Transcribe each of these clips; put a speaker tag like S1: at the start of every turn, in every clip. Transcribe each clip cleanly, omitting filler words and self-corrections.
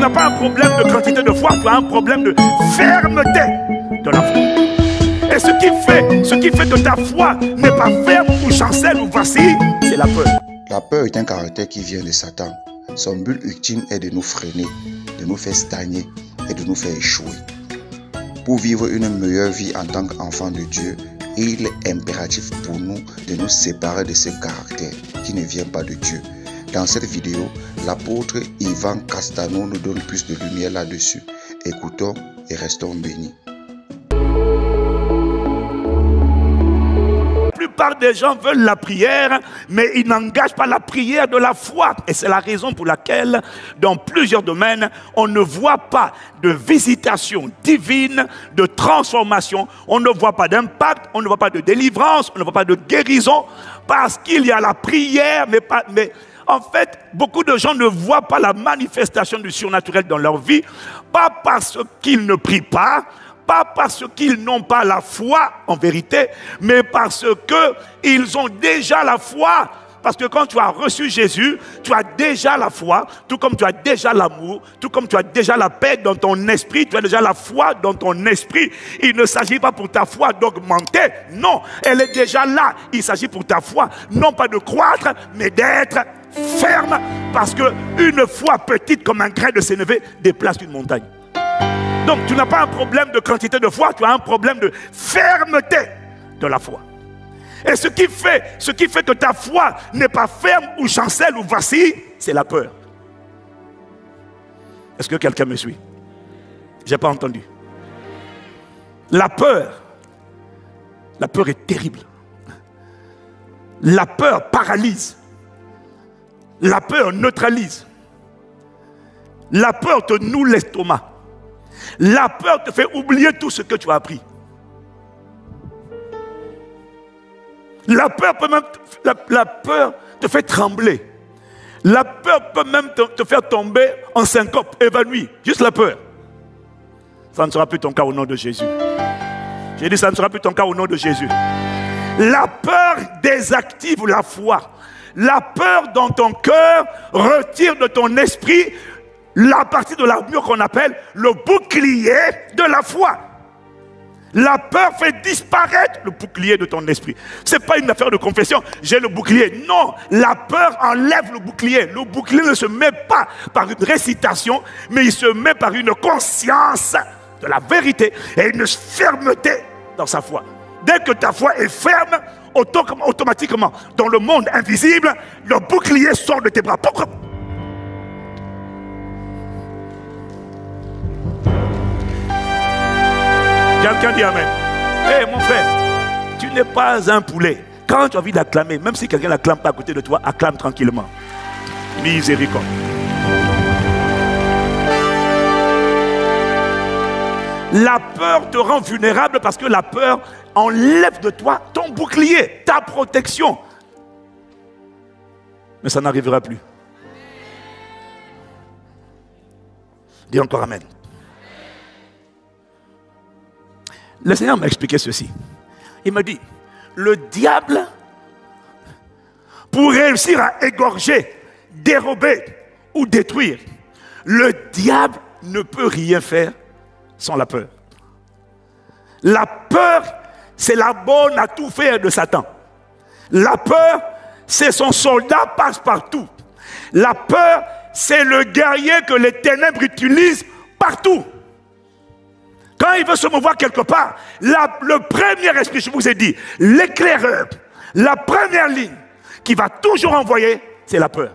S1: n'as pas un problème de quantité de foi, tu as un problème de fermeté de la foi. Et ce qui fait que ta foi n'est pas ferme ou chancelle ou vacille, c'est la peur.
S2: La peur est un caractère qui vient de Satan. Son but ultime est de nous freiner, de nous faire stagner et de nous faire échouer. Pour vivre une meilleure vie en tant qu'enfant de Dieu, il est impératif pour nous de nous séparer de ce caractère qui ne vient pas de Dieu. Dans cette vidéo, l'apôtre Ivan Castano nous donne plus de lumière là-dessus. Écoutons et restons bénis.
S1: La plupart des gens veulent la prière, mais ils n'engagent pas la prière de la foi. Et c'est la raison pour laquelle, dans plusieurs domaines, on ne voit pas de visitation divine, de transformation. On ne voit pas d'impact, on ne voit pas de délivrance, on ne voit pas de guérison, parce qu'il y a la prière, mais en fait, beaucoup de gens ne voient pas la manifestation du surnaturel dans leur vie, pas parce qu'ils ne prient pas parce qu'ils n'ont pas la foi en vérité, mais parce qu'ils ont déjà la foi. Parce que quand tu as reçu Jésus, tu as déjà la foi, tout comme tu as déjà l'amour, tout comme tu as déjà la paix dans ton esprit, tu as déjà la foi dans ton esprit. Il ne s'agit pas pour ta foi d'augmenter, non, elle est déjà là. Il s'agit pour ta foi, non pas de croître, mais d'être ferme, parce qu'une foi petite comme un grain de sénévé déplace une montagne. Donc tu n'as pas un problème de quantité de foi, tu as un problème de fermeté de la foi. Et ce qui fait que ta foi n'est pas ferme ou chancelle ou vacille, c'est la peur. Est-ce que quelqu'un me suit? Je n'ai pas entendu. La peur est terrible. La peur paralyse. La peur neutralise. La peur te noue l'estomac. La peur te fait oublier tout ce que tu as appris. La peur te fait trembler. La peur peut même te faire tomber en syncope, évanoui. Juste la peur. Ça ne sera plus ton cas au nom de Jésus. J'ai dit ça ne sera plus ton cas au nom de Jésus. La peur désactive la foi. La peur dans ton cœur retire de ton esprit la partie de l'armure qu'on appelle le bouclier de la foi. La peur fait disparaître le bouclier de ton esprit. Ce n'est pas une affaire de confession, j'ai le bouclier. Non, la peur enlève le bouclier. Le bouclier ne se met pas par une récitation, mais il se met par une conscience de la vérité et une fermeté dans sa foi. Dès que ta foi est ferme, automatiquement, dans le monde invisible, le bouclier sort de tes bras. Pourquoi? Quelqu'un dit amen. Hé mon frère, tu n'es pas un poulet. Quand tu as envie d'acclamer, même si quelqu'un n'acclame pas à côté de toi, acclame tranquillement. Miséricorde. La peur te rend vulnérable parce que la peur enlève de toi ton bouclier, ta protection. Mais ça n'arrivera plus. Dis encore amen. Le Seigneur m'a expliqué ceci. Il m'a dit, le diable, pour réussir à égorger, dérober ou détruire, le diable ne peut rien faire sans la peur. La peur, c'est la bonne à tout faire de Satan. La peur, c'est son soldat passe-partout. La peur, c'est le guerrier que les ténèbres utilisent partout. Quand il veut se mouvoir quelque part, le premier esprit, je vous ai dit, l'éclaireur, la première ligne qu'il va toujours envoyer, c'est la peur.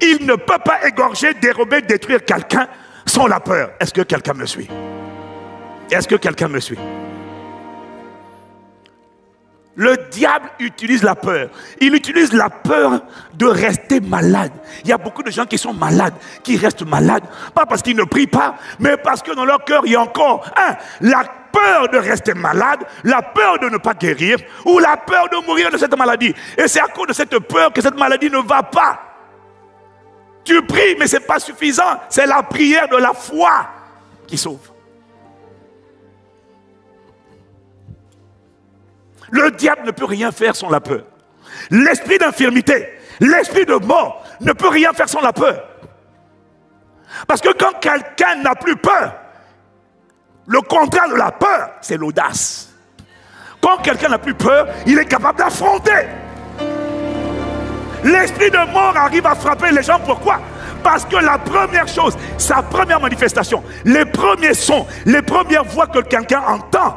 S1: Il ne peut pas égorger, dérober, détruire quelqu'un sans la peur. Est-ce que quelqu'un me suit? Est-ce que quelqu'un me suit? Le diable utilise la peur. Il utilise la peur de rester malade. Il y a beaucoup de gens qui sont malades, qui restent malades, pas parce qu'ils ne prient pas, mais parce que dans leur cœur, il y a encore la peur de rester malade, la peur de ne pas guérir, ou la peur de mourir de cette maladie. Et c'est à cause de cette peur que cette maladie ne va pas. Tu pries, mais ce n'est pas suffisant. C'est la prière de la foi qui sauve. Le diable ne peut rien faire sans la peur. L'esprit d'infirmité, l'esprit de mort ne peut rien faire sans la peur. Parce que quand quelqu'un n'a plus peur, le contraire de la peur, c'est l'audace. Quand quelqu'un n'a plus peur, il est capable d'affronter. L'esprit de mort arrive à frapper les gens. Pourquoi? Parce que la première chose, sa première manifestation, les premiers sons, les premières voix que quelqu'un entend,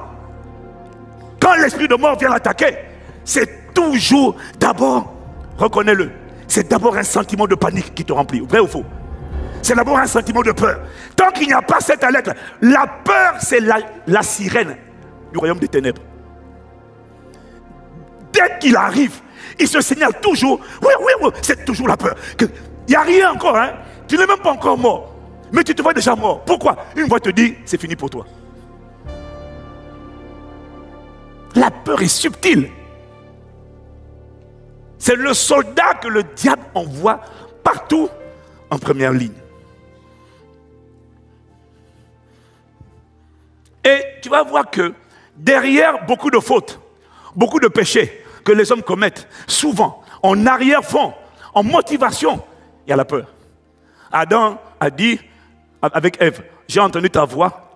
S1: quand l'esprit de mort vient l'attaquer, c'est toujours d'abord, reconnais-le, c'est d'abord un sentiment de panique qui te remplit. Vrai ou faux? C'est d'abord un sentiment de peur. Tant qu'il n'y a pas cette alerte, la peur, c'est la sirène du royaume des ténèbres. Dès qu'il arrive, il se signale toujours. Oui, c'est toujours la peur. Il n'y a rien encore, hein? Tu n'es même pas encore mort. Mais tu te vois déjà mort. Pourquoi? Une voix te dit, c'est fini pour toi. La peur est subtile. C'est le soldat que le diable envoie partout en première ligne. Et tu vas voir que derrière beaucoup de fautes, beaucoup de péchés que les hommes commettent, souvent, en arrière-fond, en motivation, il y a la peur. Adam a dit avec Ève, j'ai entendu ta voix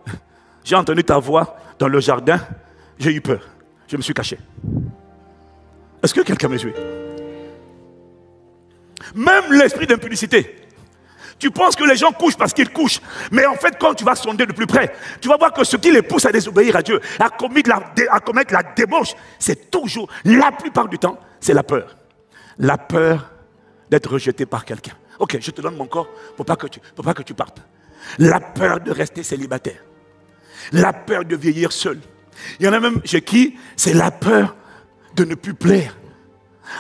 S1: dans le jardin, j'ai eu peur, je me suis caché. Est-ce que quelqu'un me suit? Même l'esprit d'impudicité. Tu penses que les gens couchent parce qu'ils couchent. Mais en fait, quand tu vas sonder de plus près, tu vas voir que ce qui les pousse à désobéir à Dieu, à commettre la débauche, c'est toujours, la plupart du temps, c'est la peur. La peur d'être rejeté par quelqu'un. Ok, je te donne mon corps pour pas que tu partes. La peur de rester célibataire. La peur de vieillir seul. Il y en a même chez qui c'est la peur de ne plus plaire.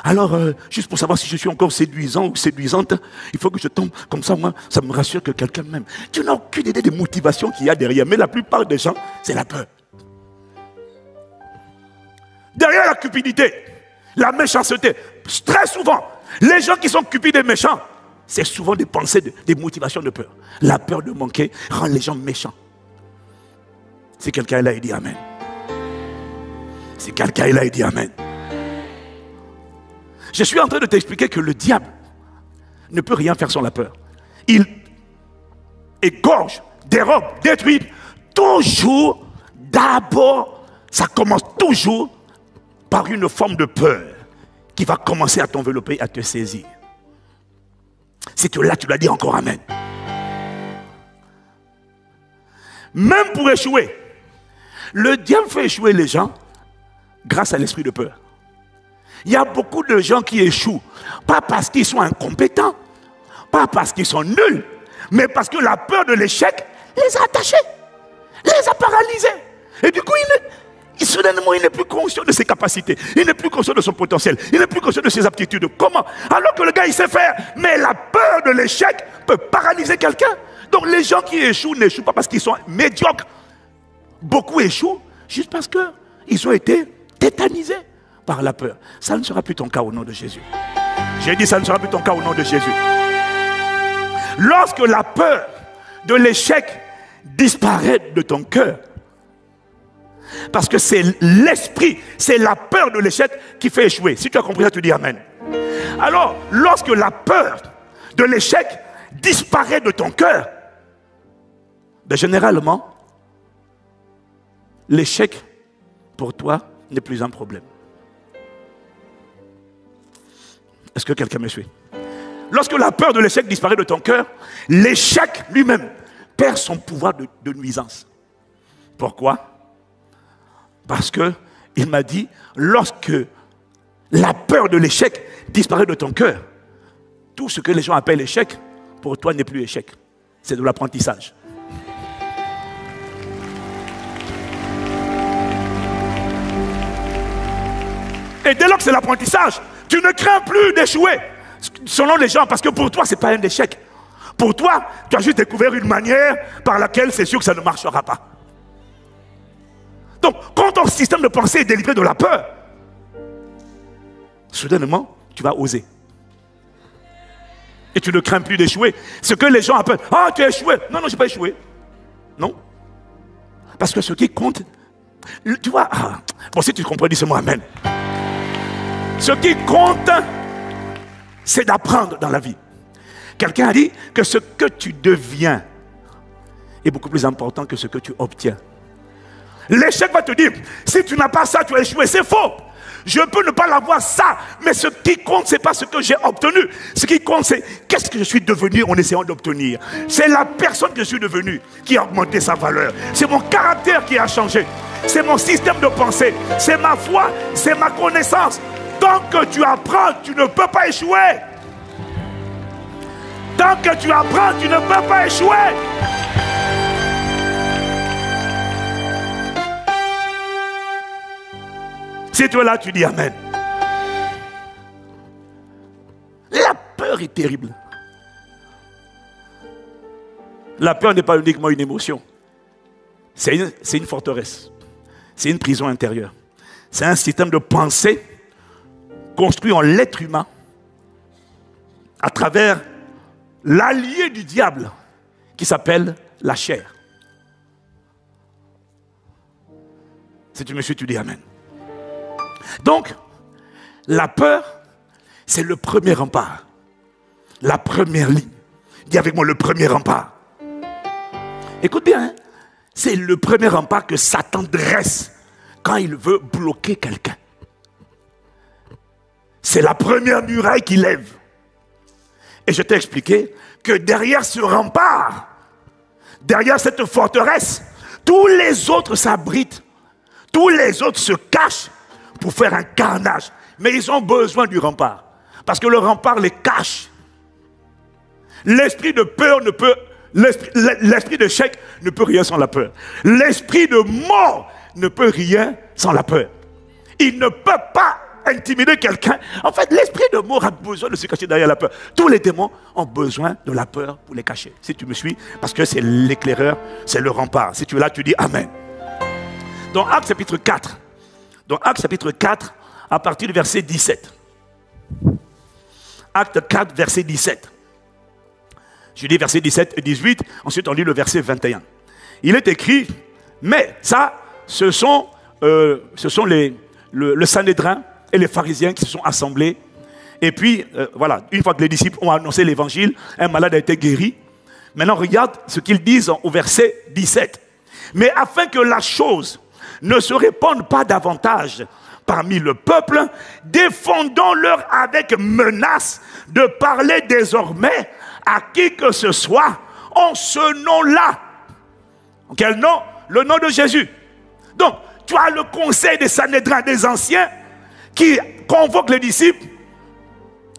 S1: Alors, juste pour savoir si je suis encore séduisant ou séduisante, il faut que je tombe comme ça, moi, ça me rassure que quelqu'un m'aime. Tu n'as aucune idée des motivations qu'il y a derrière, mais la plupart des gens, c'est la peur. Derrière la cupidité, la méchanceté, très souvent, les gens qui sont cupides et méchants, c'est souvent des pensées, des motivations de peur. La peur de manquer rend les gens méchants. Si quelqu'un est là, il dit Amen. Si quelqu'un est là, il dit Amen. Je suis en train de t'expliquer que le diable ne peut rien faire sans la peur. Il égorge, dérobe, détruit. Toujours, d'abord, ça commence toujours par une forme de peur qui va commencer à t'envelopper, à te saisir. Si tu es là, tu dois dire encore Amen. Même pour échouer, le diable fait échouer les gens grâce à l'esprit de peur. Il y a beaucoup de gens qui échouent, pas parce qu'ils sont incompétents, pas parce qu'ils sont nuls, mais parce que la peur de l'échec les a attachés, les a paralysés. Et du coup, soudainement, il n'est plus conscient de ses capacités, il n'est plus conscient de son potentiel, il n'est plus conscient de ses aptitudes. Comment? Alors que le gars, il sait faire, mais la peur de l'échec peut paralyser quelqu'un. Donc les gens qui échouent n'échouent pas parce qu'ils sont médiocres. Beaucoup échouent juste parce qu'ils ont été tétanisés par la peur. Ça ne sera plus ton cas au nom de Jésus. J'ai dit ça ne sera plus ton cas au nom de Jésus. Lorsque la peur de l'échec disparaît de ton cœur, parce que c'est l'esprit, c'est la peur de l'échec qui fait échouer. Si tu as compris ça, tu dis Amen. Alors, lorsque la peur de l'échec disparaît de ton cœur, ben généralement, l'échec pour toi n'est plus un problème. Est-ce que quelqu'un me suit? Lorsque la peur de l'échec disparaît de ton cœur, l'échec lui-même perd son pouvoir de nuisance. Pourquoi? Parce qu'il m'a dit, lorsque la peur de l'échec disparaît de ton cœur, tout ce que les gens appellent échec, pour toi n'est plus échec. C'est de l'apprentissage. Et dès lors que c'est l'apprentissage, tu ne crains plus d'échouer, selon les gens, parce que pour toi, ce n'est pas un échec. Pour toi, tu as juste découvert une manière par laquelle c'est sûr que ça ne marchera pas. Donc, quand ton système de pensée est délivré de la peur, soudainement, tu vas oser. Et tu ne crains plus d'échouer. Ce que les gens appellent, ah, tu as échoué. Non, non, je n'ai pas échoué. Non. Parce que ce qui compte, tu vois, bon, si tu comprends, dis-moi Amen. Ce qui compte, c'est d'apprendre dans la vie. Quelqu'un a dit que ce que tu deviens est beaucoup plus important que ce que tu obtiens. L'échec va te dire, si tu n'as pas ça, tu as échoué. C'est faux. Je peux ne pas l'avoir ça, mais ce qui compte, ce n'est pas ce que j'ai obtenu. Ce qui compte, c'est qu'est-ce que je suis devenu en essayant d'obtenir. C'est la personne que je suis devenu qui a augmenté sa valeur. C'est mon caractère qui a changé. C'est mon système de pensée. C'est ma foi, c'est ma connaissance. Tant que tu apprends, tu ne peux pas échouer. Tant que tu apprends, tu ne peux pas échouer. Si tu es là, tu dis Amen. La peur est terrible. La peur n'est pas uniquement une émotion. C'est une forteresse. C'est une prison intérieure. C'est un système de pensée construit en l'être humain à travers l'allié du diable qui s'appelle la chair. Si tu me suis, tu dis Amen. Donc, la peur, c'est le premier rempart. La première ligne. Dis avec moi, le premier rempart. Écoute bien, hein? C'est le premier rempart que Satan dresse quand il veut bloquer quelqu'un. C'est la première muraille qu'il lève. Et je t'ai expliqué que derrière ce rempart, derrière cette forteresse, tous les autres s'abritent. Tous les autres se cachent pour faire un carnage. Mais ils ont besoin du rempart. Parce que le rempart les cache. L'esprit de peur ne peut... L'esprit d'échec ne peut rien sans la peur. L'esprit de mort ne peut rien sans la peur. Il ne peut pas intimider quelqu'un. En fait, l'esprit de mort a besoin de se cacher derrière la peur. Tous les démons ont besoin de la peur pour les cacher. Si tu me suis, parce que c'est l'éclaireur, c'est le rempart. Si tu es là, tu dis Amen. Dans Actes chapitre 4, à partir du verset 17. Acte 4, verset 17. Je dis verset 17 et 18, ensuite on lit le verset 21. Il est écrit, mais ça, ce sont le Sanhédrin et les pharisiens qui se sont assemblés. Et puis, voilà, une fois que les disciples ont annoncé l'évangile, un malade a été guéri. Maintenant, regarde ce qu'ils disent au verset 17. Mais afin que la chose ne se répande pas davantage parmi le peuple, défendons-leur avec menace de parler désormais à qui que ce soit en ce nom-là. Quel nom? Le nom de Jésus. Donc, tu as le conseil des Sanhédrins, des anciens, qui convoquent les disciples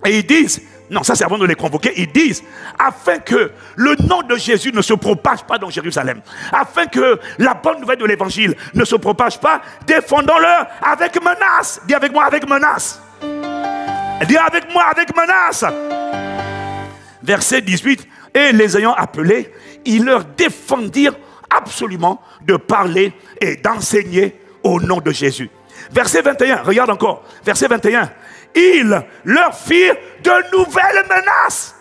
S1: et ils disent, non, ça c'est avant de les convoquer, ils disent, afin que le nom de Jésus ne se propage pas dans Jérusalem, afin que la bonne nouvelle de l'évangile ne se propage pas, défendons-le avec menace. Dis avec moi, avec menace. Dis avec moi, avec menace. Verset 18, et les ayant appelés, ils leur défendirent absolument de parler et d'enseigner au nom de Jésus. Verset 21, regarde encore, verset 21. Ils leur firent de nouvelles menaces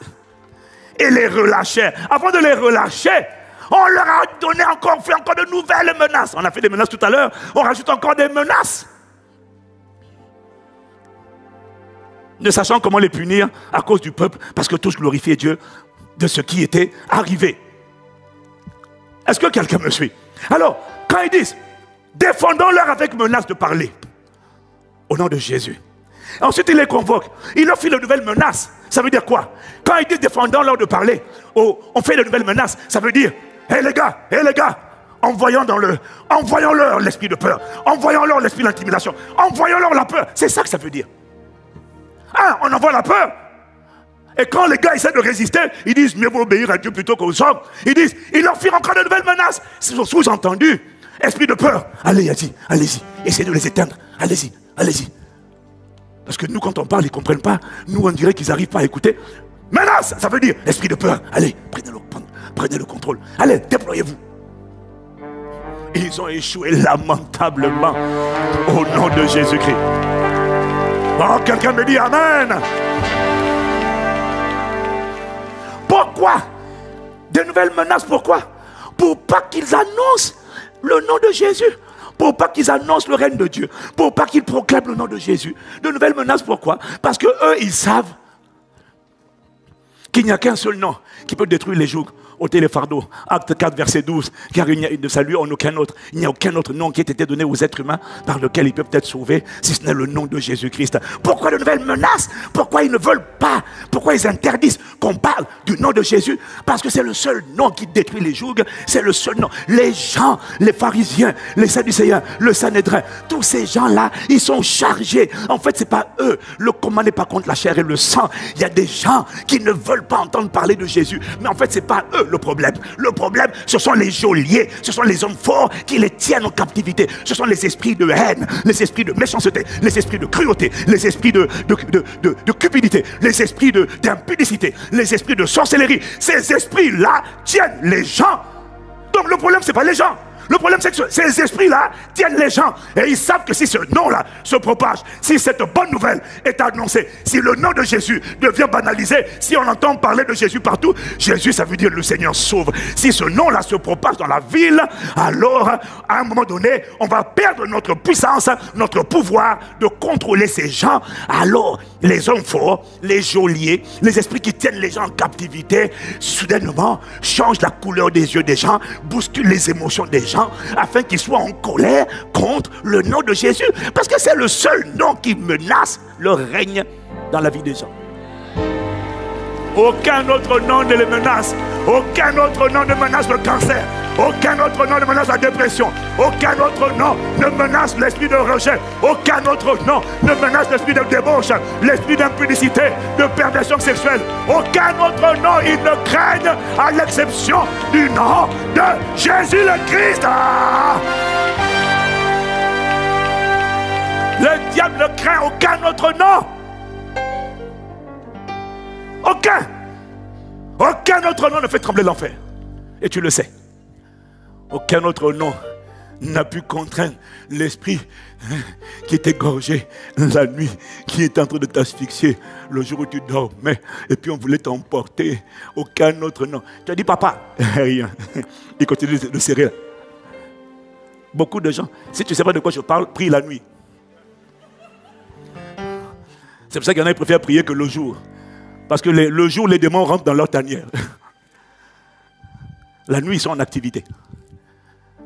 S1: et les relâchèrent. Avant de les relâcher, on leur a donné fait encore de nouvelles menaces. On a fait des menaces tout à l'heure, on rajoute encore des menaces. Ne sachant comment les punir à cause du peuple, parce que tous glorifiaient Dieu de ce qui était arrivé. Est-ce que quelqu'un me suit? Alors, quand ils disent, défendons-leur avec menace de parler au nom de Jésus. Ensuite, il les convoque. Il leur fait de nouvelles menaces. Ça veut dire quoi? Quand ils disent défendons-leur de parler, on fait de nouvelles menaces. Ça veut dire, hé les gars, envoyons-leur l'esprit de peur. Envoyons-leur l'esprit d'intimidation. Envoyons-leur la peur. C'est ça que ça veut dire. Ah, on envoie la peur. Et quand les gars essaient de résister, ils disent mieux vaut obéir à Dieu plutôt qu'aux hommes. Ils leur firent encore de nouvelles menaces. C'est sous-entendu. Esprit de peur. Allez-y. Essayez de les éteindre. Allez-y. Parce que nous, quand on parle, ils ne comprennent pas. Nous, on dirait qu'ils n'arrivent pas à écouter. Menace, ça veut dire esprit de peur. Allez, prenez le contrôle. Allez, déployez-vous. Ils ont échoué lamentablement au nom de Jésus-Christ. Oh, quelqu'un me dit Amen. Pourquoi? Des nouvelles menaces, pourquoi? Pour pas qu'ils annoncent le nom de Jésus. Pour pas qu'ils annoncent le règne de Dieu. Pour pas qu'ils proclament le nom de Jésus. De nouvelles menaces, pourquoi? Parce que eux, ils savent qu'il n'y a qu'un seul nom qui peut détruire les jougs, ôter les fardeaux. Acte 4, verset 12. Car il n'y a de salut en aucun autre. Il n'y a aucun autre nom qui ait été donné aux êtres humains par lequel ils peuvent être sauvés, si ce n'est le nom de Jésus-Christ. Pourquoi de nouvelles menaces? Pourquoi ils ne veulent pas? Pourquoi ils interdisent qu'on parle du nom de Jésus? Parce que c'est le seul nom qui détruit les jougs. C'est le seul nom. Les gens, les pharisiens, les sadducéens, le Sanhédrin, tous ces gens-là, ils sont chargés. En fait, c'est pas eux. Le combat n'est pas contre la chair et le sang. Il y a des gens qui ne veulent pas entendre parler de Jésus. Mais en fait, c'est pas eux le problème. Le problème, ce sont les geôliers, ce sont les hommes forts qui les tiennent en captivité. Ce sont les esprits de haine, les esprits de méchanceté, les esprits de cruauté, les esprits de cupidité, les esprits d'impudicité, les esprits de sorcellerie. Ces esprits-là tiennent les gens. Donc le problème, c'est pas les gens. Le problème, c'est que ces esprits-là tiennent les gens. Et ils savent que si ce nom-là se propage, si cette bonne nouvelle est annoncée, si le nom de Jésus devient banalisé, si on entend parler de Jésus partout, Jésus, ça veut dire le Seigneur sauve. Si ce nom-là se propage dans la ville, alors, à un moment donné, on va perdre notre puissance, notre pouvoir de contrôler ces gens. Alors, les hommes forts, les geôliers, les esprits qui tiennent les gens en captivité, soudainement, changent la couleur des yeux des gens, bousculent les émotions des gens, afin qu'ils soient en colère contre le nom de Jésus. Parce que c'est le seul nom qui menace le règne dans la vie des gens. Aucun autre nom ne les menace. Aucun autre nom ne menace le cancer. Aucun autre nom ne menace la dépression. Aucun autre nom ne menace l'esprit de rejet. Aucun autre nom ne menace l'esprit de débauche, l'esprit d'impudicité, de perversion sexuelle. Aucun autre nom ils ne craignent à l'exception du nom de Jésus le Christ. Le diable ne craint aucun autre nom. Aucun. Aucun autre nom ne fait trembler l'enfer. Et tu le sais. Aucun autre nom n'a pu contraindre l'esprit qui est égorgé la nuit, qui est en train de t'asphyxier le jour où tu dormais, et puis on voulait t'emporter. Aucun autre nom. Tu as dit papa, rien. Il continue de serrer. Beaucoup de gens, si tu ne sais pas de quoi je parle, prie la nuit. C'est pour ça qu'il y en a qui préfèrent prier que le jour. Parce que le jour, les démons rentrent dans leur tanière. La nuit, ils sont en activité.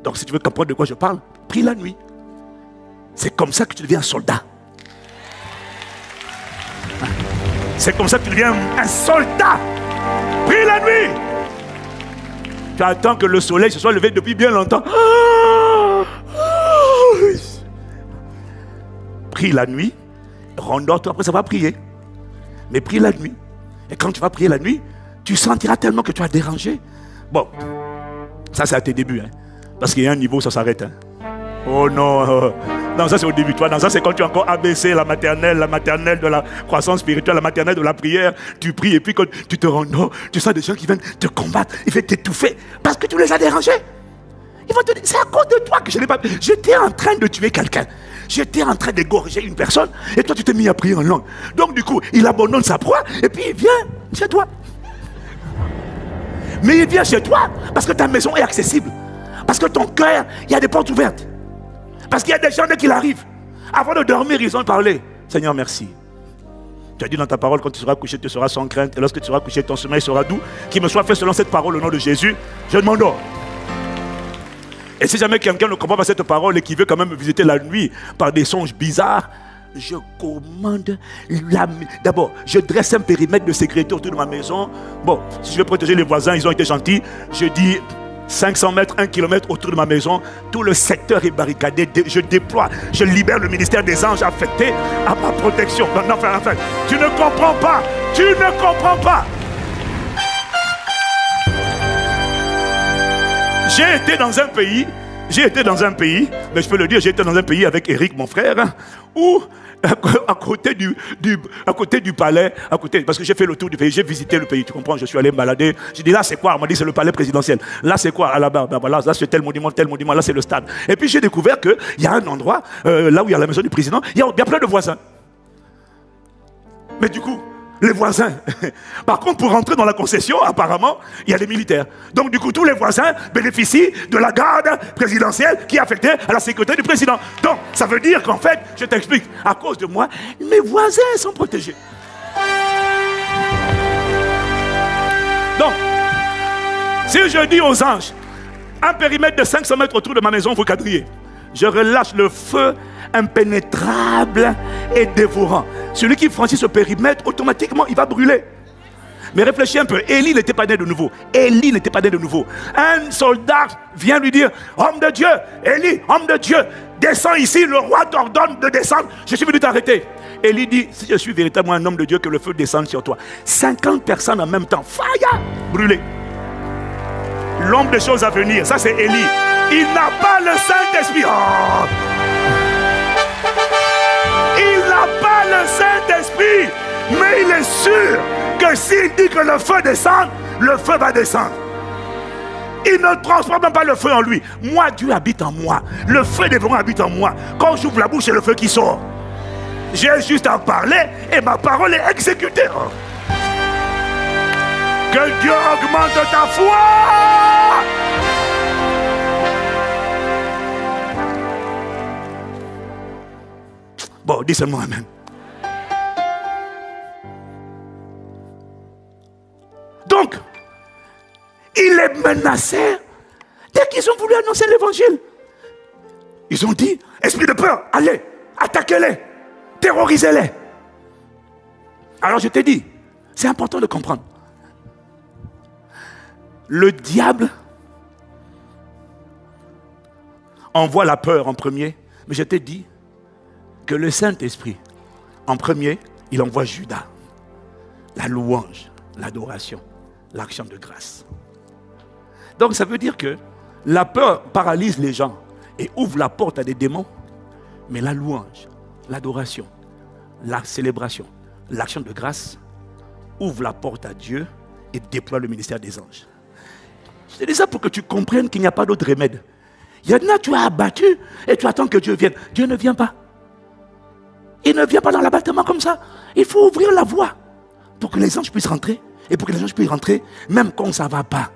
S1: Donc si tu veux comprendre de quoi je parle, prie la nuit. C'est comme ça que tu deviens un soldat. C'est comme ça que tu deviens un soldat. Prie la nuit. Tu attends que le soleil se soit levé depuis bien longtemps. Prie la nuit. Rendors-toi après savoir prier. Mais prie la nuit. Et quand tu vas prier la nuit, tu sentiras tellement que tu as dérangé. Bon, ça c'est à tes débuts. Hein. Parce qu'il y a un niveau, ça s'arrête. Hein. Oh non, non, ça c'est au début. Toi, non, ça c'est quand tu as encore ABC, la maternelle de la croissance spirituelle, la maternelle de la prière. Tu pries et puis quand tu te rends, tu sens des gens qui viennent te combattre, ils viennent t'étouffer parce que tu les as dérangés. Ils vont te dire, c'est à cause de toi que je n'ai pas. J'étais en train de tuer quelqu'un. J'étais en train d'égorger une personne et toi tu t'es mis à prier en langue. Donc du coup, il abandonne sa proie et puis il vient chez toi. Mais il vient chez toi parce que ta maison est accessible. Parce que ton cœur, il y a des portes ouvertes. Parce qu'il y a des gens dès qu'il arrive, avant de dormir, ils ont parlé. Seigneur, merci. Tu as dit dans ta parole, quand tu seras couché, tu seras sans crainte. Et lorsque tu seras couché, ton sommeil sera doux. Qu'il me soit fait selon cette parole au nom de Jésus, je m'endors. Et si jamais quelqu'un ne comprend pas cette parole et qui veut quand même me visiter la nuit par des songes bizarres, je commande d'abord, je dresse un périmètre de sécurité autour de ma maison. Bon, si je veux protéger les voisins, ils ont été gentils. Je dis 500 mètres, 1 kilomètre autour de ma maison. Tout le secteur est barricadé. Je déploie, je libère le ministère des anges affectés à ma protection. Non, enfin, tu ne comprends pas. Tu ne comprends pas. J'ai été dans un pays, mais je peux le dire, j'ai été dans un pays avec Eric, mon frère, où à côté du palais, parce que j'ai fait le tour du pays, j'ai visité le pays, tu comprends, je suis allé me balader. J'ai dit là c'est quoi? On m'a dit c'est le palais présidentiel. Là c'est quoi? Là-bas, voilà, là c'est tel monument, là c'est le stade. Et puis j'ai découvert qu'il y a un endroit, là où il y a la maison du président, il y a plein de voisins. Mais du coup, les voisins. Par contre, pour rentrer dans la concession, apparemment, il y a les militaires. Donc, du coup, tous les voisins bénéficient de la garde présidentielle qui est affectée à la sécurité du président. Donc, ça veut dire qu'en fait, je t'explique, à cause de moi, mes voisins sont protégés. Donc, si je dis aux anges, un périmètre de 500 mètres autour de ma maison, vous quadrillez. Je relâche le feu impénétrable et dévorant. Celui qui franchit ce périmètre, automatiquement, il va brûler. Mais réfléchis un peu, Élie n'était pas né de nouveau. Élie n'était pas né de nouveau. Un soldat vient lui dire, homme de Dieu, Élie, homme de Dieu, descends ici, le roi t'ordonne de descendre, je suis venu t'arrêter. Élie dit, si je suis véritablement un homme de Dieu, que le feu descende sur toi. 50 personnes en même temps, fire, brûlé. L'homme des choses à venir, ça c'est Élie. Il n'a pas le Saint-Esprit. Oh. Il n'a pas le Saint-Esprit, mais il est sûr que s'il dit que le feu descend, le feu va descendre. Il ne transporte même pas le feu en lui. Moi, Dieu habite en moi. Le feu dévorant habite en moi. Quand j'ouvre la bouche, c'est le feu qui sort. J'ai juste à parler et ma parole est exécutée. Oh. Que Dieu augmente ta foi. Bon, dis seulement amen. Donc, il est menacé dès qu'ils ont voulu annoncer l'évangile. Ils ont dit, esprit de peur, allez, attaquez-les, terrorisez-les. Alors je te dis, c'est important de comprendre. Le diable envoie la peur en premier, mais je te dis que le Saint-Esprit, en premier, il envoie Judas, la louange, l'adoration, l'action de grâce. Donc ça veut dire que la peur paralyse les gens et ouvre la porte à des démons, mais la louange, l'adoration, la célébration, l'action de grâce ouvre la porte à Dieu et déploie le ministère des anges. Je te dis ça pour que tu comprennes qu'il n'y a pas d'autre remède. Il y en a, tu as abattu et tu attends que Dieu vienne. Dieu ne vient pas. Il ne vient pas dans l'abattement comme ça. Il faut ouvrir la voie pour que les anges puissent rentrer. Et pour que les anges puissent rentrer, même quand ça ne va pas,